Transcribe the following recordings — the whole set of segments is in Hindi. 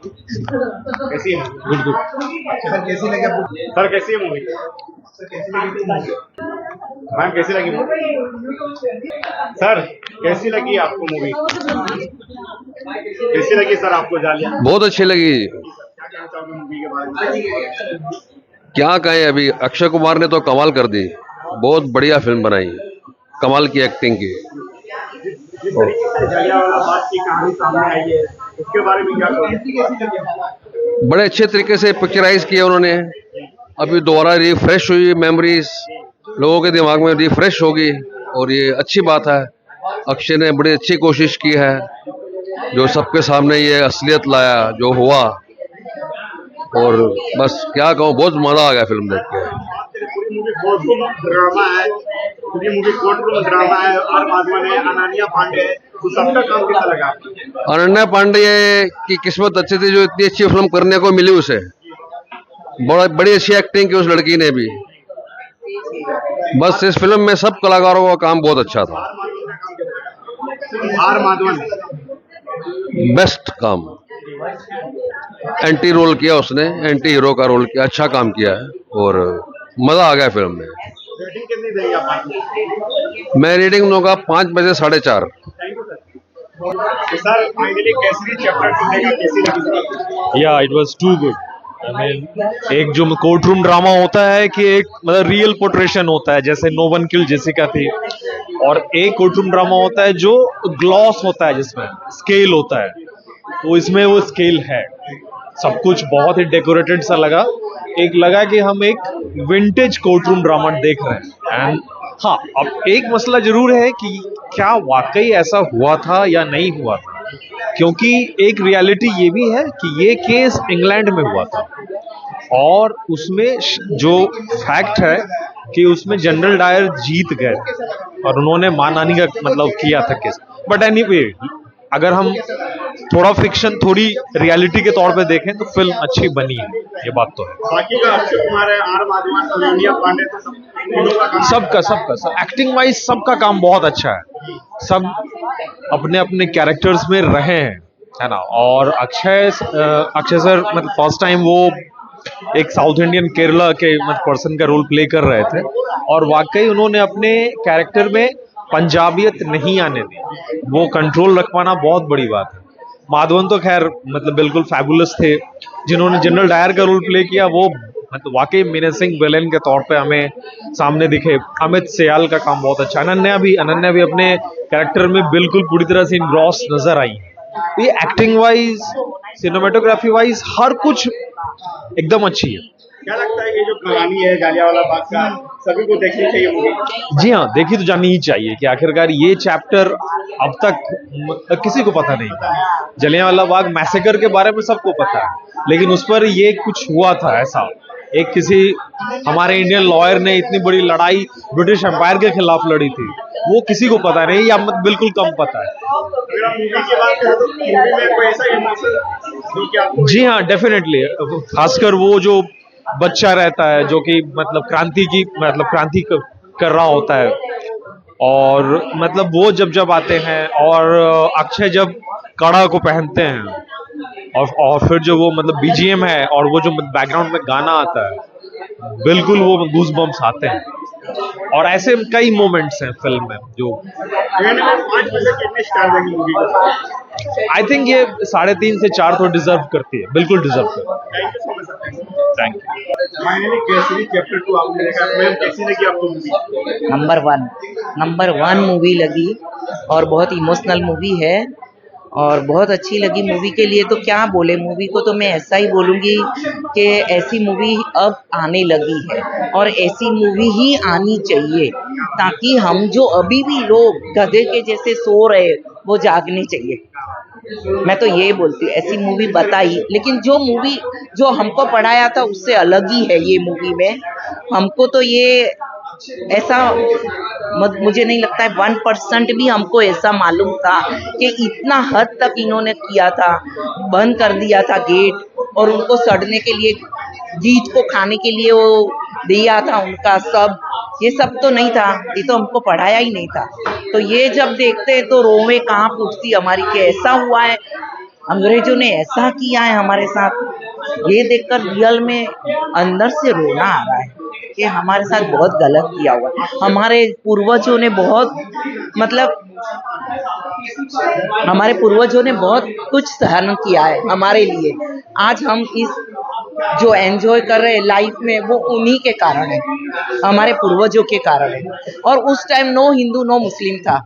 कैसी है? Good good. सर कैसी लगी आपको? सर कैसी है मूवी? सर कैसी लगी मूवी? मैम कैसी लगी मूवी? सर कैसी लगी आपको मूवी? कैसी लगी सर आपको जालिया? बहुत अच्छी लगी। क्या कहना चाहोगे मूवी के बारे में? क्या कहें, अभी अक्षय कुमार ने तो कमाल कर दी। बहुत बढ़िया फिल्म बनाई, कमाल की एक्टिंग की। जिस तरीके से जलियांवाला बाग की कहानी सामने आई है उसके बारे में क्या कहोगे? बड़े अच्छे तरीके से पिक्चराइज किया उन्होंने। अभी दोबारा रिफ्रेश हुई मेमोरीज, लोगों के दिमाग में रिफ्रेश होगी और ये अच्छी बात है। अक्षय ने बड़ी अच्छी कोशिश की है, जो सबके सामने ये असलियत लाया जो हुआ। और बस क्या कहूँ, बहुत मजा आ गया फिल्म देख के। पूरी मूवी कोर्टरूम ड्रामा है, पूरी मूवी कोर्टरूम ड्रामा है। और माधवन है, अनन्या पांडे है, तो सबका काम कैसा लगा आपको? अनन्या पांडे की किस्मत अच्छी थी जो इतनी अच्छी फिल्म करने को मिली उसे। बड़ी अच्छी एक्टिंग की उस लड़की ने भी। बस इस फिल्म में सब कलाकारों का काम बहुत अच्छा था। आर माधवन बेस्ट काम। एंटी रोल किया उसने, एंटी हीरो का रोल किया, अच्छा काम किया है और मजा आ गया फिल्म में। रेटिंग कितनी देंगे आप? मैं रेटिंग दूंगा 5 में से 4.5। Thank you sir. Sir finally Kesari chapter 2 देखा, कैसी लगी? Yeah it was too good. I mean, एक जो कोर्ट रूम ड्रामा होता है कि एक मतलब रियल पोर्ट्रेशन होता है, जैसे नो वन किल जेसिका थी, और एक कोर्ट रूम ड्रामा होता है जो ग्लॉस होता है, जिसमें स्केल होता है। तो इसमें वो स्केल है, सब कुछ बहुत ही डेकोरेटेड सा लगा। एक लगा कि हम एक विंटेज कोर्ट रूम ड्रामा देख रहे हैं। एंड हाँ, अब एक मसला जरूर है कि क्या वाकई ऐसा हुआ था या नहीं हुआ था, क्योंकि एक रियलिटी ये भी है कि ये केस इंग्लैंड में हुआ था और उसमें जो फैक्ट है कि उसमें जनरल डायर जीत गए और उन्होंने मानहानि का मतलब किया था केस। बट एनीवे, अगर हम थोड़ा फिक्शन थोड़ी रियलिटी के तौर पे देखें तो फिल्म अच्छी बनी है, ये बात तो है। बाकी का अक्षय कुमार है, आर माधवन, अनन्या पांडे, तो सबका एक्टिंग वाइज सबका काम बहुत अच्छा है। सब अपने अपने कैरेक्टर्स में रहे हैं, है ना। और अक्षय सर मतलब फर्स्ट टाइम वो एक साउथ इंडियन केरला के पर्सन का रोल प्ले कर रहे थे और वाकई उन्होंने अपने कैरेक्टर में पंजाबियत नहीं आने दी। वो कंट्रोल रख पाना बहुत बड़ी बात है। माधवन तो खैर मतलब बिल्कुल फैबुलस थे। जिन्होंने जनरल डायर का रोल प्ले किया वो मतलब वाकई मिनेसिंग विलेन के तौर पे हमें सामने दिखे। अमित सियाल का काम बहुत अच्छा। अनन्या भी अपने कैरेक्टर में बिल्कुल पूरी तरह से इनग्रॉस नजर आई। ये एक्टिंग वाइज, सिनेमेटोग्राफी वाइज हर कुछ एकदम अच्छी है। क्या लगता है ये जो कहानी है जलियांवाला बाग का, सभी को देखनी चाहिए मूवी? जी हाँ, देखी तो जानी ही चाहिए कि आखिरकार ये चैप्टर अब तक किसी को पता नहीं था। जलियांवाला बाग मैसेकर के बारे में सबको पता है, लेकिन उस पर ये कुछ हुआ था ऐसा। एक किसी हमारे इंडियन लॉयर ने इतनी बड़ी लड़ाई ब्रिटिश एम्पायर के खिलाफ लड़ी थी, वो किसी को पता नहीं या बिल्कुल कम पता है। अगर आप मूवी की बात करें तो मूवी में कोई ऐसा इमोशन? जी हाँ, डेफिनेटली। खासकर वो जो बच्चा रहता है जो कि मतलब क्रांति कर रहा होता है, और मतलब वो जब आते हैं और अक्षय जब कड़ा को पहनते हैं और फिर जो वो मतलब बीजीएम है और वो जो बैकग्राउंड में गाना आता है, बिल्कुल वो गूज बम्स आते हैं। और ऐसे कई मोमेंट्स हैं फिल्म में जो 5 में से कितने स्टार देंगे मूवी को? आई थिंक ये 3.5 से 4 तो डिजर्व करती है, बिल्कुल डिजर्व करती thank you so much sir. है। Thank you. Finally Kesari chapter 2 आपने देखा, मैम कैसी लगी आपको मूवी? नंबर वन मूवी लगी और बहुत इमोशनल मूवी है और बहुत अच्छी लगी। मूवी के लिए तो क्या बोले, मूवी को तो मैं ऐसा ही बोलूँगी कि ऐसी मूवी अब आने लगी है और ऐसी मूवी ही आनी चाहिए, ताकि हम जो अभी भी लोग गधे के जैसे सो रहे वो जागने चाहिए। मैं तो ये बोलती हूँ, ऐसी मूवी बताई, लेकिन जो मूवी जो हमको पढ़ाया था उससे अलग ही है ये मूवी में। हमको तो ये ऐसा मुझे नहीं लगता है 1% भी हमको ऐसा मालूम था कि इतना हद तक इन्होंने किया था। बंद कर दिया था गेट और उनको सड़ने के लिए, गीच को खाने के लिए वो दिया था उनका सब, ये सब तो नहीं था, ये तो हमको पढ़ाया ही नहीं था। तो ये जब देखते हैं तो रोवे कांप उठती हमारी कि ऐसा हुआ है। अंग्रेजों ने ऐसा किया है हमारे साथ, ये देखकर रियल में अंदर से रोना आ रहा है कि हमारे साथ बहुत गलत किया हुआ है। हमारे पूर्वजों ने बहुत मतलब हमारे पूर्वजों ने बहुत कुछ सहन किया है हमारे लिए। आज हम इस जो एंजॉय कर रहे हैं लाइफ में वो उन्हीं के कारण है, हमारे पूर्वजों के कारण है। और उस टाइम नो हिंदू नो मुस्लिम था,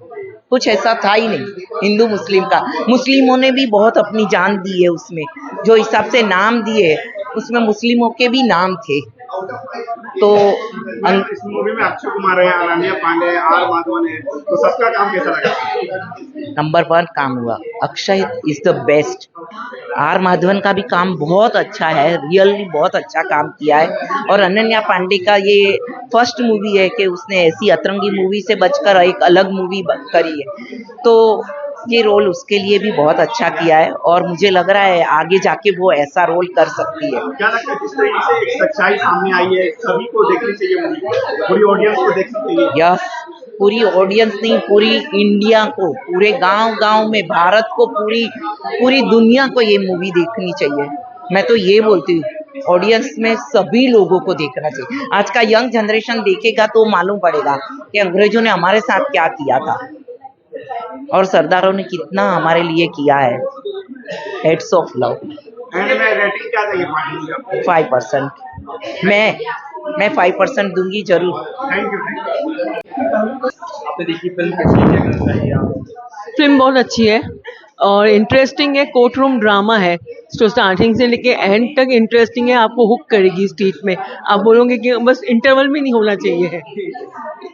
कुछ ऐसा था ही नहीं हिंदू मुस्लिम का। मुस्लिमों ने भी बहुत अपनी जान दी है उसमें, जो हिसाब से नाम दिए उसमें मुस्लिमों के भी नाम थे। तो इस मूवी में अक्षय कुमार है, अनन्या पांडे है, आर माधवन है, तो सबका काम कैसा लगा? नंबर 1 काम हुआ, Akshay is the best. R Madhavan का भी काम बहुत अच्छा है, रियली बहुत अच्छा काम किया है। और अनन्या पांडे का ये फर्स्ट मूवी है कि उसने ऐसी अतरंगी मूवी से बचकर एक अलग मूवी करी है, तो ये रोल उसके लिए भी बहुत अच्छा किया है। और मुझे लग रहा है आगे जाके वो ऐसा रोल कर सकती है। क्या लगता है किस तरीके से एक सच्चाई सामने आई है, सभी को देखनी चाहिए मूवी, पूरी ऑडियंस को देखनी चाहिए? यस, पूरी ऑडियंस नहीं, पूरी इंडिया को, पूरे गांव-गांव में, भारत को, पूरी दुनिया को ये मूवी देखनी चाहिए। मैं तो ये बोलती हूँ ऑडियंस में सभी लोगों को देखना चाहिए। आज का यंग जनरेशन देखेगा तो मालूम पड़ेगा कि अंग्रेजों ने हमारे साथ क्या किया था और सरदारों ने कितना हमारे लिए किया है। Heads of love. एंड में रेटिंग क्या देंगे पार्टी का? 5%। मैं 5% दूंगी जरूर। Thank you. आपने देखी फिल्म कैसी है, क्या कहना चाहिए आप? फिल्म बहुत अच्छी है और इंटरेस्टिंग है। कोर्ट रूम ड्रामा है, तो स्टार्टिंग से लेके एंड तक इंटरेस्टिंग है, आपको हुक करेगी इस चीज में। आप बोलोगे कि बस इंटरवल भी नहीं होना चाहिए,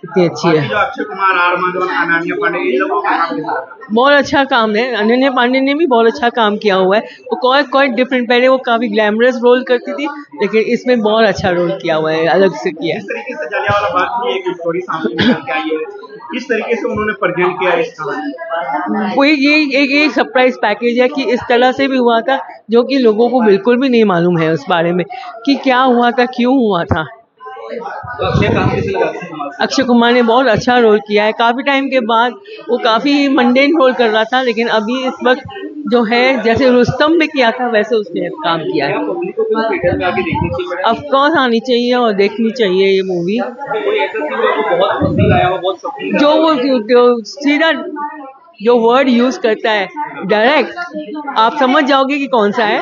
इतनी अच्छी बाकी है। जो अक्षय कुमार, आर माधवन, अनन्या पांडे, इन लोगों का काम कैसा लगा? बहुत अच्छा काम है, अनन्या पांडे ने भी बहुत अच्छा काम किया हुआ है। वो क्वाइट डिफरेंट, पहले वो काफी ग्लैमरस रोल करती थी, लेकिन इसमें बहुत अच्छा रोल किया हुआ है, अलग से किया है। इस तरीके से जलियांवाला बाग की एक स्टोरी सामने निकल के आई है, इस तरीके से उन्होंने प्रेजेंट किया है इस कहानी। कोई ये एक सरप्राइज पैकेज है कि इस तरह से भी हुआ था, जो कि लोगों को बिल्कुल भी नहीं मालूम है उस बारे में कि क्या हुआ था, क्यों हुआ था। तो अक्षय काम कैसे लगा अक्षय कुमार से? अक्षय कुमार ने बहुत अच्छा रोल किया है। काफी टाइम के बाद वो काफी मंडेन रोल कर रहा था, लेकिन अभी इस वक्त जो है जैसे रुस्तम में किया था वैसे उसने काम किया क्या है। पब्लिक को फिल्म थिएटर में आके देखनी चाहिए मैडम? ऑफ कोर्स आनी चाहिए और देखनी चाहिए ये मूवी। कोई ऐसा सीन है जो बहुत पसंद आया हो, बहुत शॉकिंग जो वो सीधा जो वर्ड यूज करता है डायरेक्ट, आप समझ जाओगे कि कौन सा है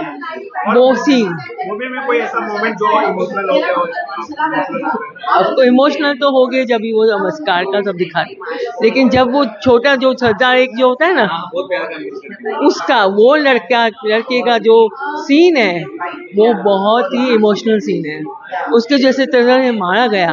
वो सीन। मूवी में कोई ऐसा मोमेंट जो इमोशनल हो गया हो? अब तो इमोशनल तो हो गए जब भी वो नमस्कार का सब दिखाते, लेकिन जब वो छोटा जो सरदार एक जो होता है ना, बहुत प्यारा काम किया। उसका वो लड़के का जो सीन है वो बहुत ही इमोशनल सीन है। उसके जैसे तरह से मारा गया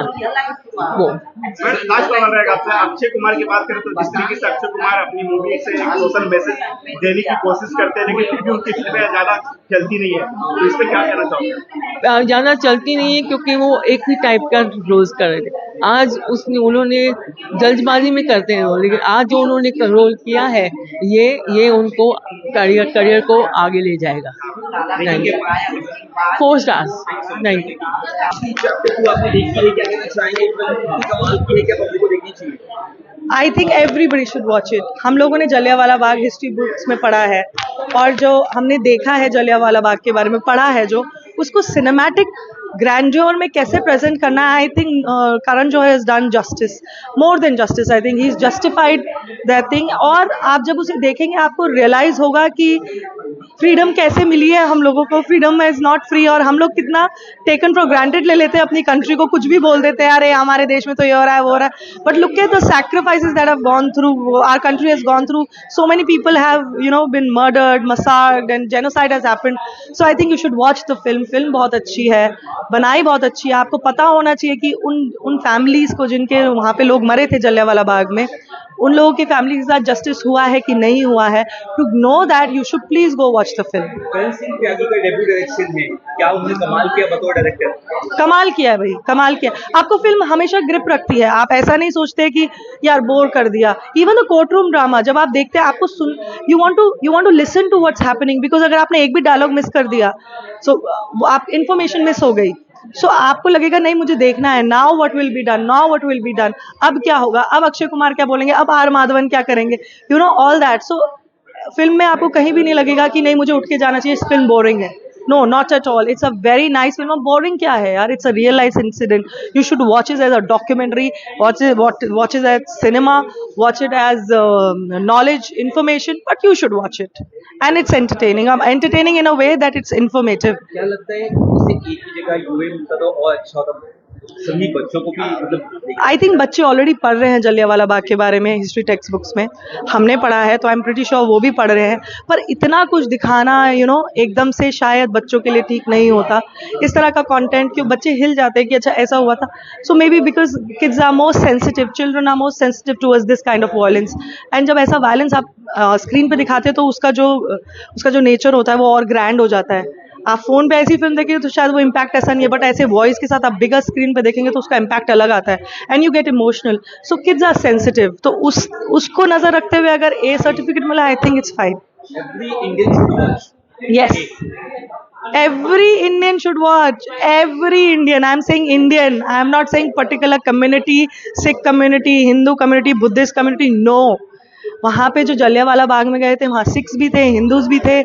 वो। लास्ट सवाल रहेगा आपसे, अक्षय कुमार की बात करें तो जिस तरीके से अक्षय कुमार अपनी मूवी से एक सोशल मैसेज देने की कोशिश करते हैं, लेकिन फिर भी उनकी फिल्में ज्यादा चलती नहीं है, तो इस पर क्या कहना चाहोगे? ज्यादा चलती नहीं है क्योंकि वो एक ही टाइप का रोल कर रहे थे। आज उन्होंने जल्दबाजी में करते हैं रोल, लेकिन आज जो उन्होंने रोल किया है ये उनको करियर को आगे ले जाएगा। 4 स्टार्स। नहीं, चैप्टर 2 आपने देखी है, क्या कहना चाहेंगे? फिल्म कमाल की है, क्या पब्लिक को देखनी चाहिए? I think everybody should watch it. हम लोगों ने जलियांवाला बाग हिस्ट्री बुक्स में पढ़ा है, और जो हमने देखा है जलियांवाला बाग के बारे में पढ़ा है, जो उसको सिनेमैटिक ग्रैंड्योर में कैसे प्रेजेंट करना है, I think Karan Johar has done justice, more than justice. I think he is justified that thing. और आप जब उसे देखेंगे आपको रियलाइज होगा कि फ्रीडम कैसे मिली है हम लोगों को। फ्रीडम इज नॉट फ्री, और हम लोग कितना टेकन फॉर ग्रांटेड ले लेते हैं अपनी कंट्री को, कुछ भी बोल देते हैं, अरे हमारे देश में तो ये हो रहा है वो हो रहा है। But look at the sacrifices that have gone through, our country has gone through, so many people have been murdered, massacred and genocide has happened. So I think you should watch the film. Film बहुत अच्छी है, बनाई बहुत अच्छी है। आपको पता होना चाहिए कि उन फैमिलीज को जिनके वहाँ पे लोग मरे थे जलियांवाला बाग में, उन लोगों की फैमिली के साथ जस्टिस हुआ है कि नहीं हुआ है। To know that you should please go watch the film. Karan Singh Tyagi का डेब्यू डायरेक्शन है, क्या उन्होंने कमाल किया बतौर डायरेक्टर? कमाल किया है भाई, कमाल किया। आपको फिल्म हमेशा ग्रिप रखती है, आप ऐसा नहीं सोचते कि यार बोर कर दिया। Even the court room drama जब आप देखते हैं, आपको you want to listen to what's happening, because अगर आपने एक भी डायलॉग मिस कर दिया सो आप इन्फॉर्मेशन मिस हो गई। सो आपको लगेगा नहीं मुझे देखना है, now what will be done, now what will be done, अब क्या होगा, अब अक्षय कुमार क्या बोलेंगे, अब आर माधवन क्या करेंगे, you know all that. So film में आपको कहीं भी नहीं लगेगा कि नहीं मुझे उठ के जाना चाहिए, इस फिल्म बोरिंग है. No, not at all. It's a very nice film. और boring क्या है यार? It's a real life incident. You should watch it as a documentary. Watch it as cinema. Watch it as knowledge, information. But you should watch it, and it's entertaining. Entertaining in a way that it's informative. क्या लगता है इसे एक ही जगह यूए मिलता तो और अच्छा होता, सभी बच्चों को भी मतलब आई थिंक बच्चे ऑलरेडी पढ़ रहे हैं जलियांवाला बाग के बारे में हिस्ट्री टेक्स्ट बुक्स में. हमने पढ़ा है तो आई एम प्रीटी श्योर वो भी पढ़ रहे हैं. पर इतना कुछ दिखाना एकदम से शायद बच्चों के लिए ठीक नहीं होता. इस तरह का कंटेंट क्यों बच्चे हिल जाते हैं कि अच्छा ऐसा हुआ था. So maybe because kids are most sensitive, children are most sensitive towards this kind of violence. And जब ऐसा वायलेंस आप स्क्रीन पे दिखाते हैं तो उसका जो नेचर होता है वो और ग्रैंड हो जाता है. आप फोन पे ऐसी फिल्म देखेंगे तो शायद वो इम्पैक्ट ऐसा नहीं है, बट ऐसे वॉइस के साथ आप बिगर स्क्रीन पे देखेंगे तो उसका इम्पैक्ट अलग आता है. And you get emotional. So kids are sensitive. तो उसको नजर रखते हुए अगर ए सर्टिफिकेट मिला, I think it's fine. Every Indian should watch. Yes. Every Indian should watch. Every Indian. I'm saying Indian. I'm not saying particular community, Sikh community, Hindu community, Buddhist community. No. वहाँ पे जो जलियांवाला बाग में गए थे वहाँ सिख्स भी थे, हिंदूज भी थे,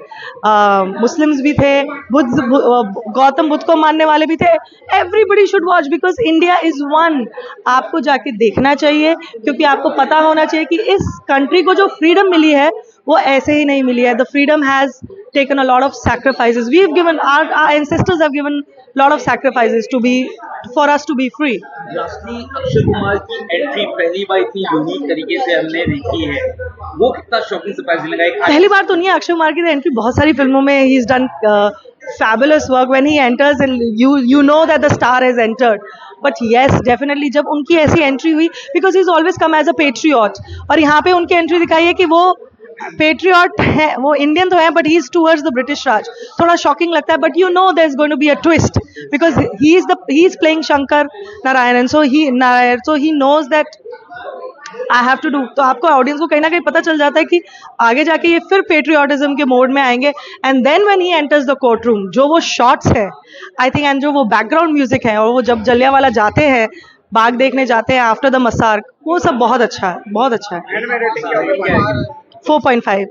मुस्लिम्स भी थे, गौतम बुद्ध को मानने वाले भी थे. Everybody should watch because India is one. आपको जाके देखना चाहिए क्योंकि आपको पता होना चाहिए कि इस कंट्री को जो फ्रीडम मिली है वो ऐसे ही नहीं मिली है. The freedom has taken a lot of sacrifices. We've given our ancestors have given a lot of sacrifices for us to be free. Lastly Akshay Kumar की एंट्री पहली बार इतनी यूनिक तरीके से हमने देखी है, वो कितना शॉकिंग सरप्राइजिंग लगा. पहली बार तो नहीं है. अक्षय कुमार की एंट्री बहुत सारी फिल्मों में he is done fabulous work. When he enters and you know that the star has entered. But yes, definitely जब उनकी ऐसी एंट्री हुई, because he's always come as a patriot, और यहाँ पे उनकी एंट्री दिखाई है कि वो पेट्रियट है, वो इंडियन तो है but he is towards the British Raj. थोड़ा शॉकिंग लगता है, but you know there is going to be a twist because he is playing Shankar Narayan, and so he knows that I have to do. तो आपको ऑडियंस को कहीं ना कहीं पता चल जाता है कि आगे जाके ये फिर पेट्रियोटिज्म के मोड में आएंगे. And then when he enters the court room, जो वो शॉट्स है आई थिंक, एंड जो वो बैकग्राउंड म्यूजिक है, और वो जब जलियांवाला जाते हैं, बाग देखने जाते हैं आफ्टर द मसार, वो सब बहुत अच्छा है, बहुत अच्छा है. 4.5.